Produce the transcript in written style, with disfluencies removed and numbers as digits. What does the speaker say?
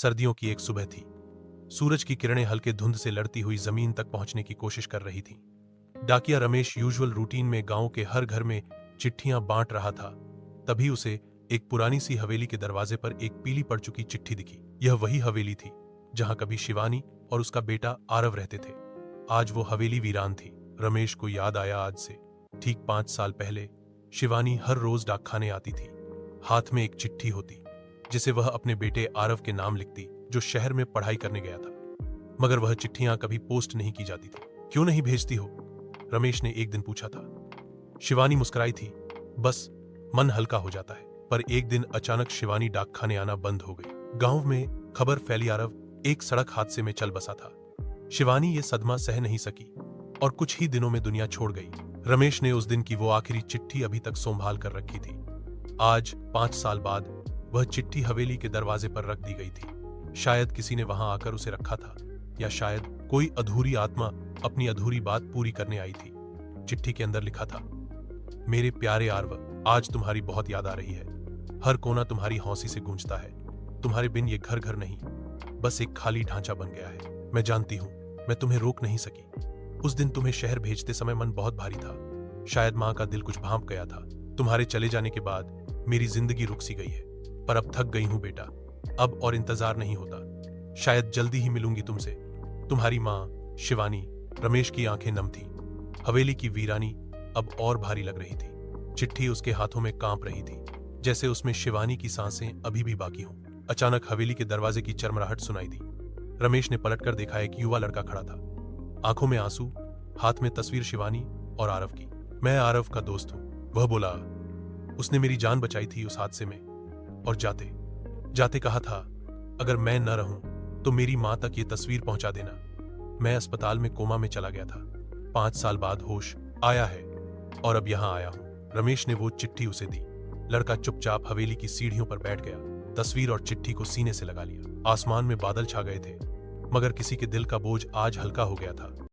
सर्दियों की एक सुबह थी। सूरज की किरणें हल्के धुंध से लड़ती हुई जमीन तक पहुंचने की कोशिश कर रही थी। डाकिया रमेश यूजुअल रूटीन में गांव के हर घर में चिट्ठियां बांट रहा था। तभी उसे एक पुरानी सी हवेली के दरवाजे पर एक पीली पड़ चुकी चिट्ठी दिखी। यह वही हवेली थी जहां कभी शिवानी और उसका बेटा आरव रहते थे। आज वो हवेली वीरान थी। रमेश को याद आया, आज से ठीक 5 साल पहले शिवानी हर रोज डाकखाने आती थी। हाथ में एक चिट्ठी होती जिसे वह अपने बेटे आरव के नाम लिखती, जो शहर में पढ़ाई करने गया था। मगर वह चिट्ठियां कभी पोस्ट नहीं की जाती थी। क्यों नहीं भेजती हो? रमेश ने एक दिन पूछा था। शिवानी मुस्कुराई थी, बस मन हल्का हो जाता है। पर एक दिन अचानक शिवानी डाकखाने आना बंद हो गई। गांव में खबर फैली, आरव एक सड़क हादसे में चल बसा था। शिवानी ये सदमा सह नहीं सकी और कुछ ही दिनों में दुनिया छोड़ गई। रमेश ने उस दिन की वो आखिरी चिट्ठी अभी तक संभाल कर रखी थी। आज 5 साल बाद वह चिट्ठी हवेली के दरवाजे पर रख दी गई थी। शायद किसी ने वहां आकर उसे रखा था, या शायद कोई अधूरी आत्मा अपनी अधूरी बात पूरी करने आई थी। चिट्ठी के अंदर लिखा था, मेरे प्यारे आरव, आज तुम्हारी बहुत याद आ रही है। हर कोना तुम्हारी हौसी से गूंजता है। तुम्हारे बिन ये घर घर नहीं, बस एक खाली ढांचा बन गया है। मैं जानती हूं, मैं तुम्हें रोक नहीं सकी। उस दिन तुम्हें शहर भेजते समय मन बहुत भारी था। शायद मां का दिल कुछ भांप गया था। तुम्हारे चले जाने के बाद मेरी जिंदगी रुक सी गई है। पर अब थक गई हूं बेटा, अब और इंतजार नहीं होता। शायद जल्दी ही मिलूंगी तुमसे। तुम्हारी मां शिवानी। रमेश की आंखें नम थीं। हवेली की वीरानी अब और भारी लग रही थी। चिट्ठी उसके हाथों में कांप रही थी, जैसे उसमें शिवानी की सांसें अभी भी बाकी हों। अचानक हवेली के दरवाजे की चरमराहट सुनाई दी। रमेश ने पलटकर देखा, एक युवा लड़का खड़ा था, आंखों में आंसू, हाथ में तस्वीर शिवानी और आरव की। मैं आरव का दोस्त हूं, वह बोला। उसने मेरी जान बचाई थी उस हादसे में, और जाते जाते कहा था, अगर मैं न रहूं तो मेरी मां तक ये तस्वीर पहुंचा देना। मैं अस्पताल में कोमा में चला गया था। 5 साल बाद होश आया है और अब यहां आया हूं। रमेश ने वो चिट्ठी उसे दी। लड़का चुपचाप हवेली की सीढ़ियों पर बैठ गया, तस्वीर और चिट्ठी को सीने से लगा लिया। आसमान में बादल छा गए थे, मगर किसी के दिल का बोझ आज हल्का हो गया था।